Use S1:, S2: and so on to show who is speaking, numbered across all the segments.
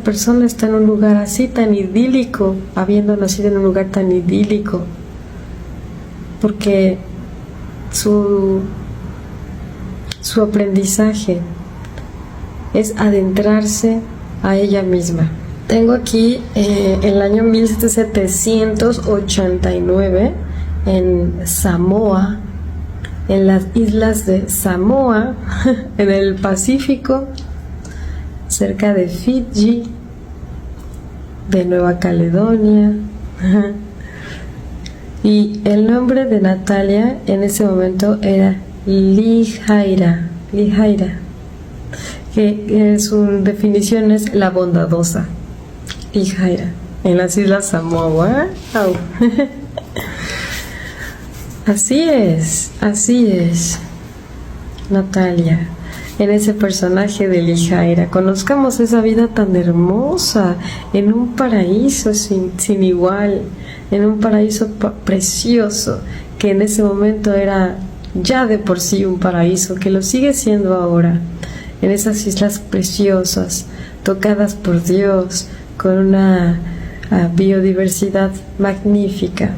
S1: persona está en un lugar así tan idílico, habiendo nacido en un lugar tan idílico, porque su aprendizaje es adentrarse a ella misma. Tengo aquí el año 1789 en Samoa, en las islas de Samoa, en el Pacífico, cerca de Fiji, de Nueva Caledonia. Y el nombre de Natalia en ese momento era Lihaira, que su definición es la bondadosa. Lihaira, en las islas Samoa. Wow. Así es, Natalia, en ese personaje de Lihaira. Conozcamos esa vida tan hermosa, en un paraíso sin igual, en un paraíso precioso, que en ese momento era ya de por sí un paraíso, que lo sigue siendo ahora, en esas islas preciosas, tocadas por Dios, con una biodiversidad magnífica,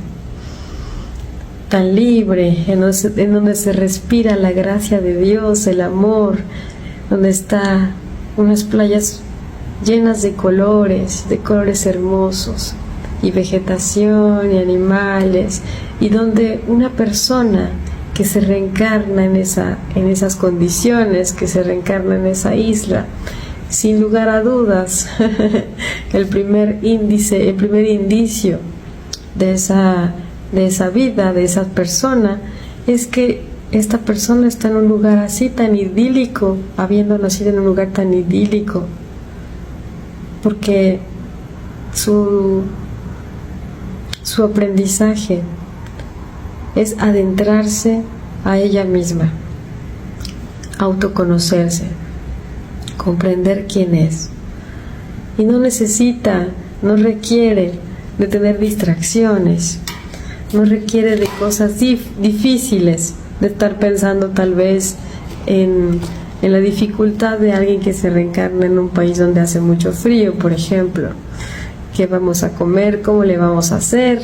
S1: tan libre, en donde se respira la gracia de Dios, el amor, donde está unas playas llenas de colores hermosos, y vegetación y animales, y donde una persona que se reencarna en esas condiciones, que se reencarna en esa isla, sin lugar a dudas, el primer indicio de esa vida, de esa persona, es que esta persona está en un lugar así tan idílico, habiendo nacido en un lugar tan idílico, porque su aprendizaje es adentrarse a ella misma, autoconocerse, comprender quién es, y no requiere de tener distracciones, no requiere de cosas difíciles, de estar pensando tal vez en la dificultad de alguien que se reencarna en un país donde hace mucho frío, por ejemplo. ¿Qué vamos a comer? ¿Cómo le vamos a hacer?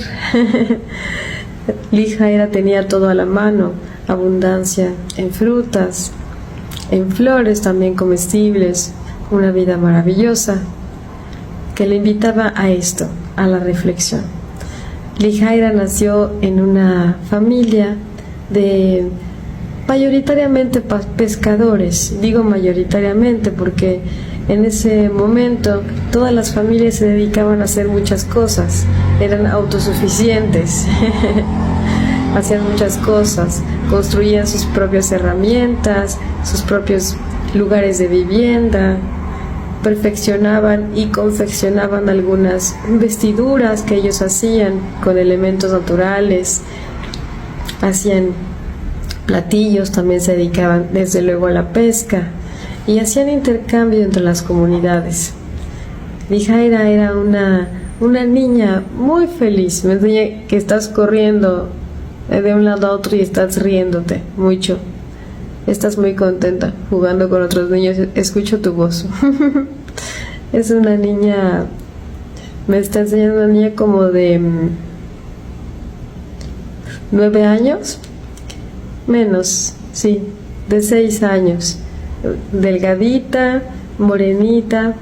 S1: Lihaira tenía todo a la mano, abundancia en frutas, en flores también comestibles, una vida maravillosa que le invitaba a esto, a la reflexión. Lihaira nació en una familia de mayoritariamente pescadores. Digo mayoritariamente porque en ese momento todas las familias se dedicaban a hacer muchas cosas, eran autosuficientes, hacían muchas cosas, construían sus propias herramientas, sus propios lugares de vivienda, perfeccionaban y confeccionaban algunas vestiduras que ellos hacían con elementos naturales, hacían platillos, también se dedicaban desde luego a la pesca y hacían intercambio entre las comunidades. Lihaira era una niña muy feliz, me enseñé que estás corriendo de un lado a otro y estás riéndote mucho, estás muy contenta jugando con otros niños, escucho tu voz. Es una niña, me está enseñando una niña como de 9 años, menos, sí, de 6 años, delgadita, morenita,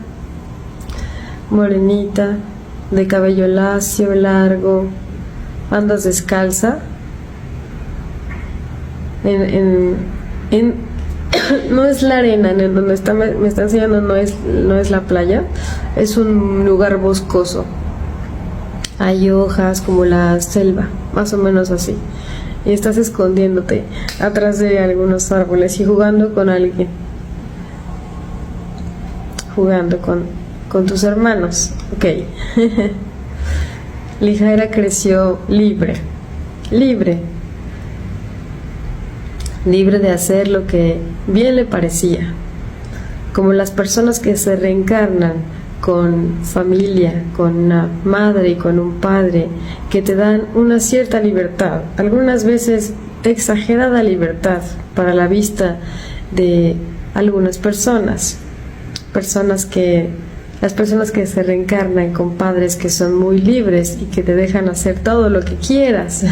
S1: de cabello lacio, largo, andas descalza, no es la arena en donde me está enseñando, no es la playa, es un lugar boscoso, hay hojas como la selva, más o menos así, y estás escondiéndote atrás de algunos árboles y jugando con alguien, jugando con tus hermanos, ok. Lihaira creció libre de hacer lo que bien le parecía, como las personas que se reencarnan con familia, con una madre y con un padre que te dan una cierta libertad, algunas veces exagerada libertad para la vista de algunas personas que Las personas que se reencarnan con padres que son muy libres y que te dejan hacer todo lo que quieras,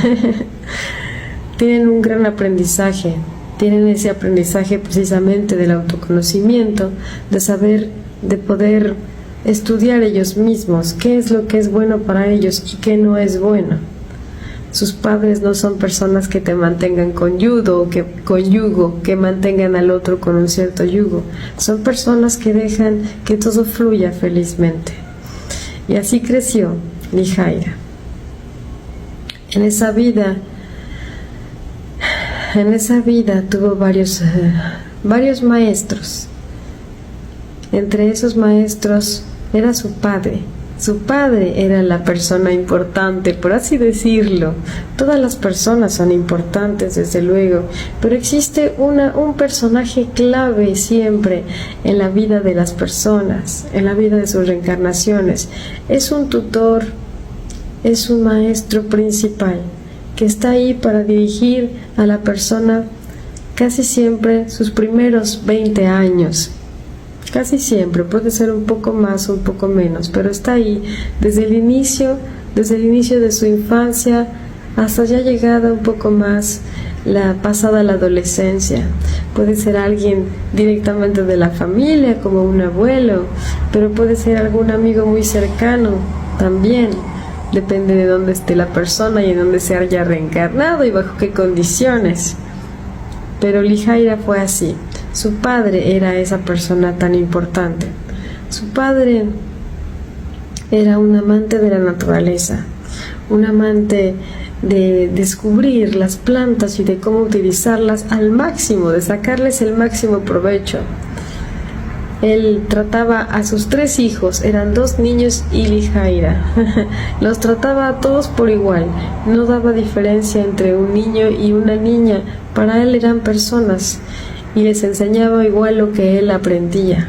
S1: tienen un gran aprendizaje. Tienen ese aprendizaje precisamente del autoconocimiento, de saber, de poder estudiar ellos mismos qué es lo que es bueno para ellos y qué no es bueno. Sus padres no son personas que te mantengan con yugo, que mantengan al otro con un cierto yugo. Son personas que dejan que todo fluya felizmente. Y así creció Lijaira. En esa vida tuvo varios maestros. Entre esos maestros era su padre. Su padre era la persona importante, por así decirlo. Todas las personas son importantes, desde luego, pero existe un personaje clave siempre en la vida de las personas, en la vida de sus reencarnaciones. Es un tutor, es un maestro principal que está ahí para dirigir a la persona casi siempre sus primeros 20 años. Casi siempre, puede ser un poco más o un poco menos, pero está ahí desde el inicio de su infancia hasta ya llegada un poco más pasada la adolescencia. Puede ser alguien directamente de la familia, como un abuelo, pero puede ser algún amigo muy cercano también. Depende de dónde esté la persona y en dónde se haya reencarnado y bajo qué condiciones. Pero Lijaira fue así. Su padre era esa persona tan importante. Su padre era un amante de la naturaleza, un amante de descubrir las plantas y de cómo utilizarlas al máximo, de sacarles el máximo provecho. Él trataba a sus 3 hijos, eran 2 niños y Lijaira. Los trataba a todos por igual, no daba diferencia entre un niño y una niña. Para él eran personas y les enseñaba igual lo que él aprendía,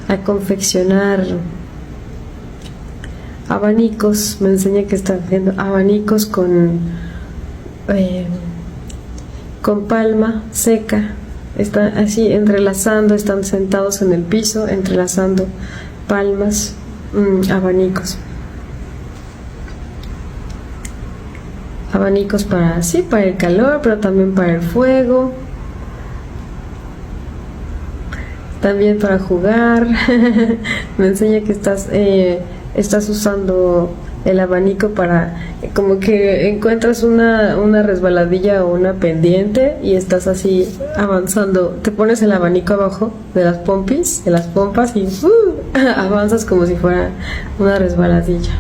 S1: a confeccionar abanicos. Me enseña que está haciendo abanicos con palma seca. Están así entrelazando, están sentados en el piso, entrelazando palmas, abanicos. Abanicos para el calor, pero también para el fuego. También para jugar. Me enseña que estás usando el abanico para, como que encuentras una resbaladilla o una pendiente y estás así avanzando. Te pones el abanico abajo de las pompas y avanzas como si fuera una resbaladilla.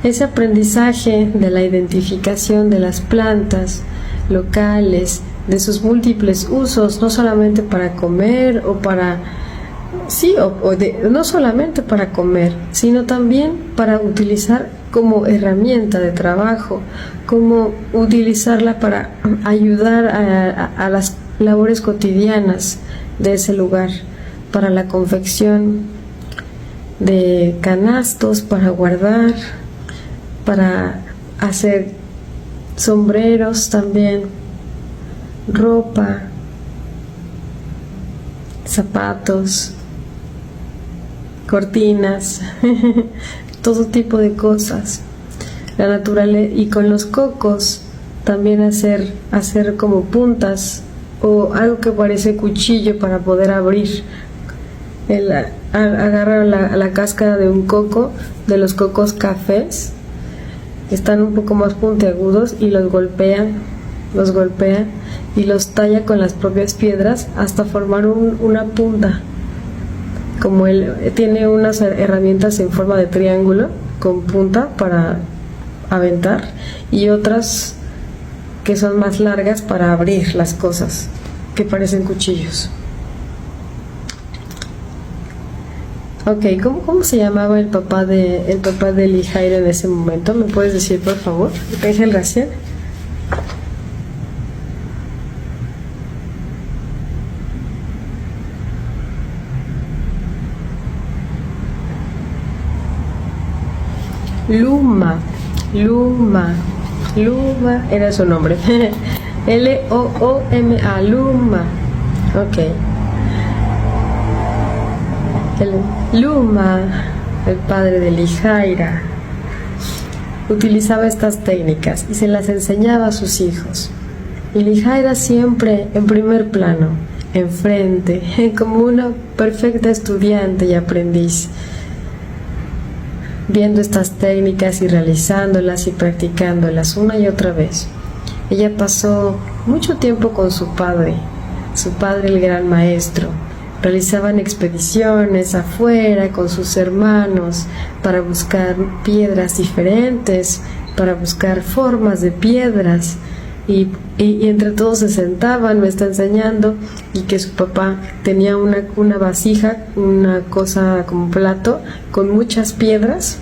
S1: Ese aprendizaje de la identificación de las plantas locales, de sus múltiples usos, no solamente para comer no solamente para comer, sino también para utilizar como herramienta de trabajo, como utilizarla para ayudar a las labores cotidianas de ese lugar, para la confección de canastos para guardar, para hacer sombreros también, ropa, zapatos, cortinas, todo tipo de cosas. La naturaleza, y con los cocos también hacer como puntas o algo que parece cuchillo para poder abrir. Agarra la cáscara de un coco, de los cocos cafés, que están un poco más puntiagudos, y los golpea y los talla con las propias piedras hasta formar una punta. Como él tiene unas herramientas en forma de triángulo con punta para aventar y otras que son más largas para abrir las cosas, que parecen cuchillos. Ok, ¿cómo se llamaba el papá de Lijaira en ese momento? ¿Me puedes decir, por favor? Ángel Graciela. Luma era su nombre. Looma, Luma. Ok. Luma, el padre de Lijaira, utilizaba estas técnicas y se las enseñaba a sus hijos. Y Lijaira siempre en primer plano, enfrente, como una perfecta estudiante y aprendiz, viendo estas técnicas y realizándolas y practicándolas una y otra vez. Ella pasó mucho tiempo con su padre el gran maestro. Realizaban expediciones afuera con sus hermanos para buscar piedras diferentes, para buscar formas de piedras. Y entre todos se sentaban, me está enseñando, y que su papá tenía una vasija, una cosa como plato, con muchas piedras,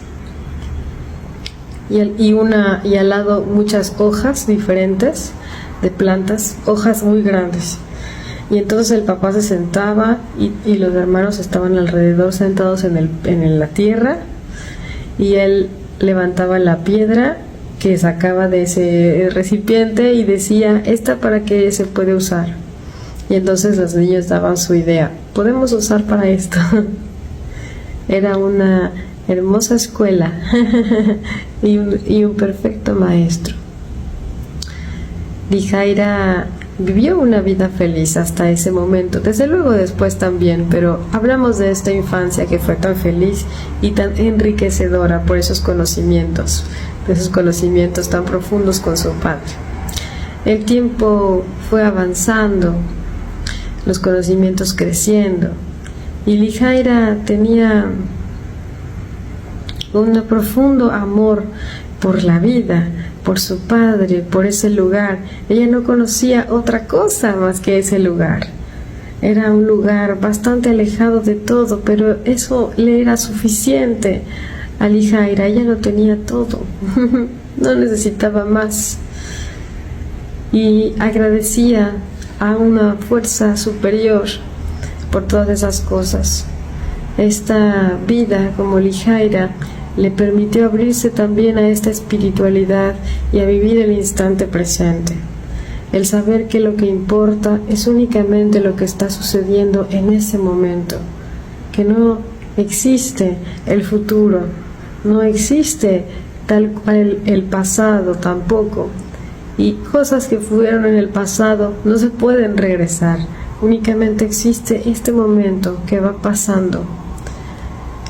S1: y al lado muchas hojas diferentes de plantas, hojas muy grandes. Y entonces el papá se sentaba y los hermanos estaban alrededor sentados en la tierra, y él levantaba la piedra que sacaba de ese recipiente y decía: ¿esta para qué se puede usar? Y entonces los niños daban su idea: podemos usar para esto. Era una hermosa escuela y un perfecto maestro. Lijaira vivió una vida feliz hasta ese momento, desde luego después también, pero hablamos de esta infancia que fue tan feliz y tan enriquecedora por esos conocimientos tan profundos con su padre. El tiempo fue avanzando, los conocimientos creciendo, y Lijaira tenía un profundo amor por la vida, por su padre, por ese lugar. Ella no conocía otra cosa más que ese lugar. Era un lugar bastante alejado de todo, pero eso le era suficiente a Lijaira. Ella lo tenía todo, no necesitaba más, y agradecía a una fuerza superior por todas esas cosas. Esta vida como Lijaira le permitió abrirse también a esta espiritualidad y a vivir el instante presente. El saber que lo que importa es únicamente lo que está sucediendo en ese momento, que no existe el futuro, no existe tal cual el pasado tampoco, y cosas que fueron en el pasado no se pueden regresar, únicamente existe este momento que va pasando.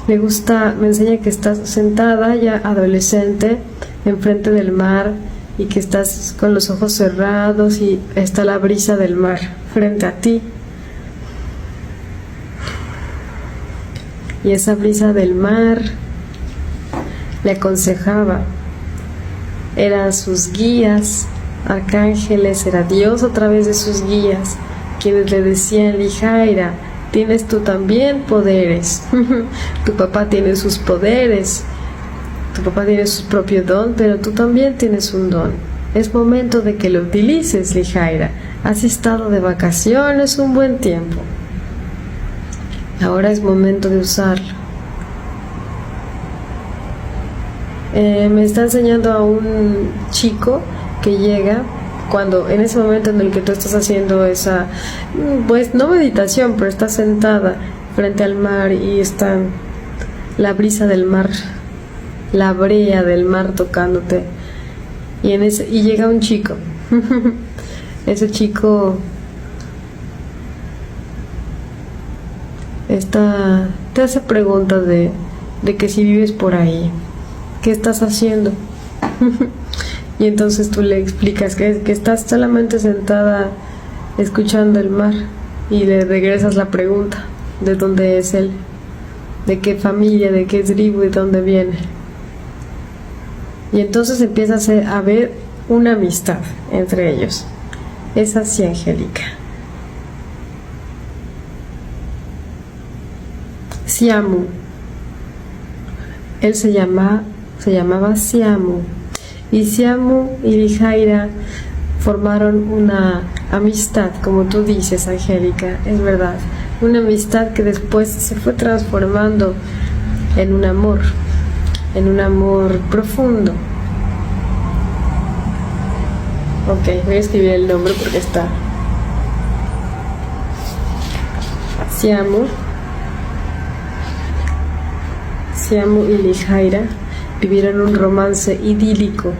S1: Me enseña que estás sentada ya adolescente enfrente del mar, y que estás con los ojos cerrados y está la brisa del mar frente a ti. Y esa brisa del mar le aconsejaba, eran sus guías, arcángeles, era Dios a través de sus guías, quienes le decían: Lijaira, tienes tú también poderes. Tu papá tiene sus poderes, tu papá tiene su propio don, pero tú también tienes un don. Es momento de que lo utilices, Lijaira. Has estado de vacaciones un buen tiempo. Ahora es momento de usarlo. Me está enseñando a un chico que llega cuando en ese momento en el que tú estás haciendo esa, pues no meditación, pero estás sentada frente al mar y está la brisa del mar, la brea del mar tocándote, y llega un chico. Ese chico te hace preguntas de que si vives por ahí, ¿qué estás haciendo? Y entonces tú le explicas que estás solamente sentada escuchando el mar, y le regresas la pregunta: ¿de dónde es él? ¿De qué familia? ¿De qué tribu? ¿De dónde viene? Y entonces empiezas a ver una amistad entre ellos. Es así, Angélica. Siamu. Él se llamaba Siamu. Y Siamu y Lijaira formaron una amistad, como tú dices, Angélica, es verdad. Una amistad que después se fue transformando en un amor profundo. Ok, voy a escribir el nombre porque está. Siamu Siamu y Lijaira vivieron un romance idílico.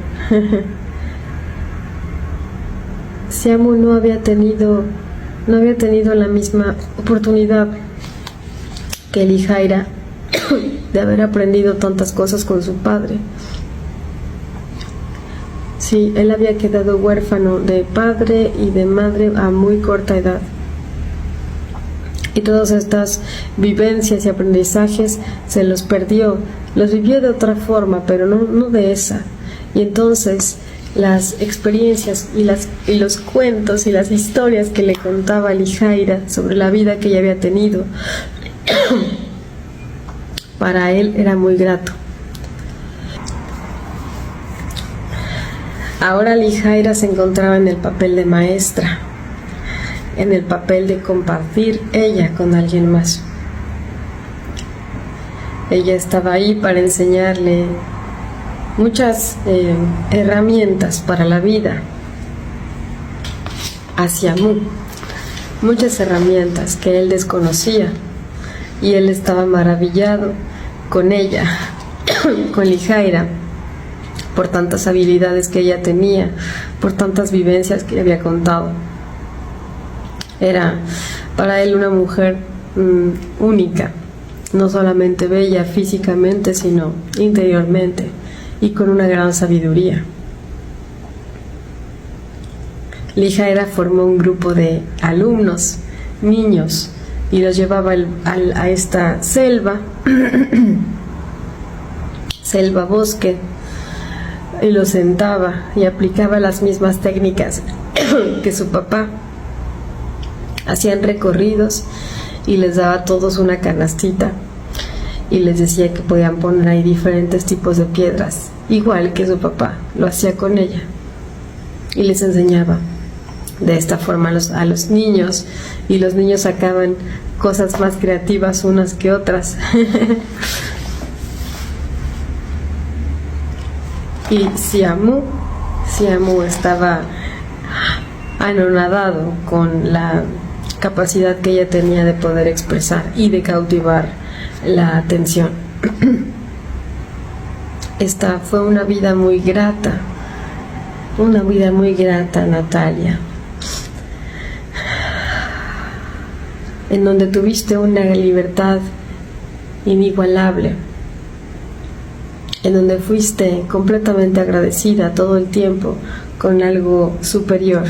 S1: Siamu no había tenido la misma oportunidad que Lijaira de haber aprendido tantas cosas con su padre. Sí, él había quedado huérfano de padre y de madre a muy corta edad. Y todas estas vivencias y aprendizajes se los perdió. Los vivió de otra forma, pero no de esa. Y entonces las experiencias y los cuentos y las historias que le contaba Lijaira sobre la vida que ella había tenido, para él era muy grato. Ahora Lijaira se encontraba en el papel de maestra, en el papel de compartir ella con alguien más. Ella estaba ahí para enseñarle muchas herramientas para la vida a Siamu, muchas herramientas que él desconocía, y él estaba maravillado con ella, con Lijaira, por tantas habilidades que ella tenía, por tantas vivencias que le había contado. Era para él una mujer única, no solamente bella físicamente, sino interiormente, y con una gran sabiduría. Lijaira formó un grupo de alumnos, niños, y los llevaba a esta selva, selva bosque, y los sentaba y aplicaba las mismas técnicas que su papá. Hacían recorridos y les daba a todos una canastita y les decía que podían poner ahí diferentes tipos de piedras, igual que su papá lo hacía con ella, y les enseñaba de esta forma a los niños, y los niños sacaban cosas más creativas unas que otras. Y Siamu estaba anonadado con la capacidad que ella tenía de poder expresar y de cautivar la atención. Esta fue una vida muy grata, Natalia, en donde tuviste una libertad inigualable, en donde fuiste completamente agradecida todo el tiempo con algo superior,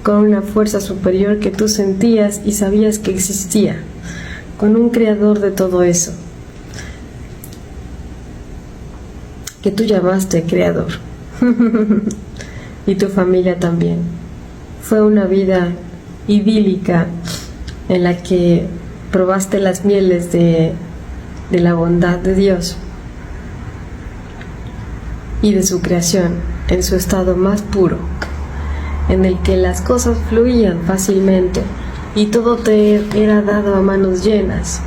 S1: con una fuerza superior que tú sentías y sabías que existía, con un creador de todo eso, que tú llamaste creador. Y tu familia también. Fue una vida idílica en la que probaste las mieles de la bondad de Dios y de su creación en su estado más puro, en el que las cosas fluían fácilmente y todo te era dado a manos llenas.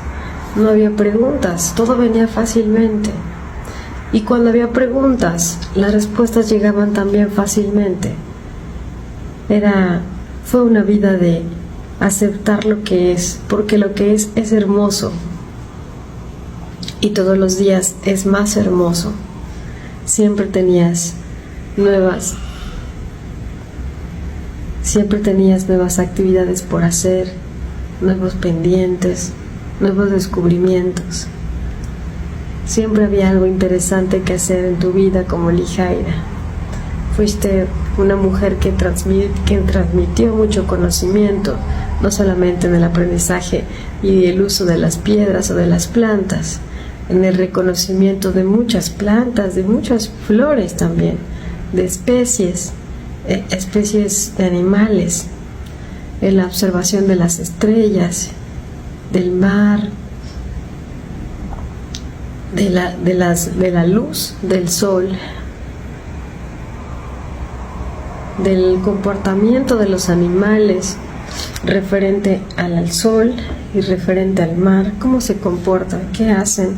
S1: No había preguntas, todo venía fácilmente. Y cuando había preguntas, las respuestas llegaban también fácilmente. Fue una vida de aceptar lo que es, porque lo que es hermoso. Y todos los días es más hermoso. Siempre tenías nuevas actividades por hacer, nuevos pendientes, nuevos descubrimientos. Siempre había algo interesante que hacer en tu vida como Lijaira. Fuiste una mujer que transmitió mucho conocimiento, no solamente en el aprendizaje y el uso de las piedras o de las plantas, en el reconocimiento de muchas plantas, de muchas flores también, de especies de animales, en la observación de las estrellas, del mar, de la luz del sol, del comportamiento de los animales referente al sol y referente al mar, cómo se comportan, qué hacen,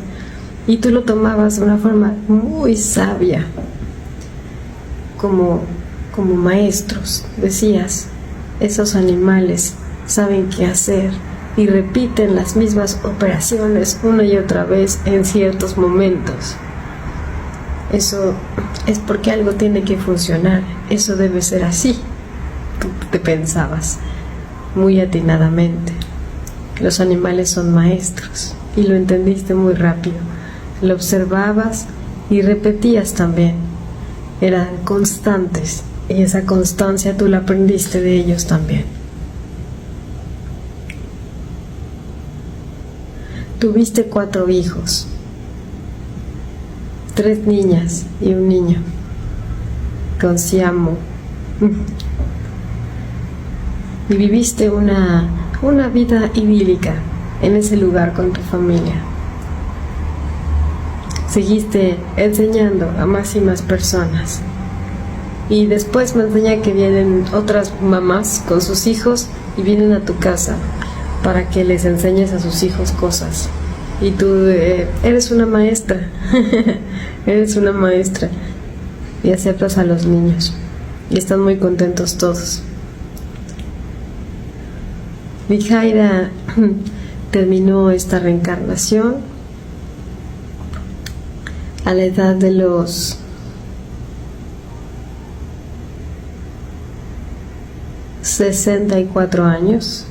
S1: y tú lo tomabas de una forma muy sabia, como maestros. Decías, esos animales saben qué hacer, y repiten las mismas operaciones una y otra vez en ciertos momentos. Eso es porque algo tiene que funcionar, eso debe ser así. Tú te pensabas muy atinadamente. Los animales son maestros y lo entendiste muy rápido. Lo observabas y repetías también. Eran constantes y esa constancia tú la aprendiste de ellos también. Tuviste 4 hijos, 3 niñas y un niño, con Siamo. Y viviste una vida idílica en ese lugar con tu familia. Seguiste enseñando a más y más personas. Y después me enseña que vienen otras mamás con sus hijos y vienen a tu casa para que les enseñes a sus hijos cosas. Y tú eres una maestra, eres una maestra y aceptas a los niños y están muy contentos todos. Mijaira terminó esta reencarnación a la edad de los 64 años.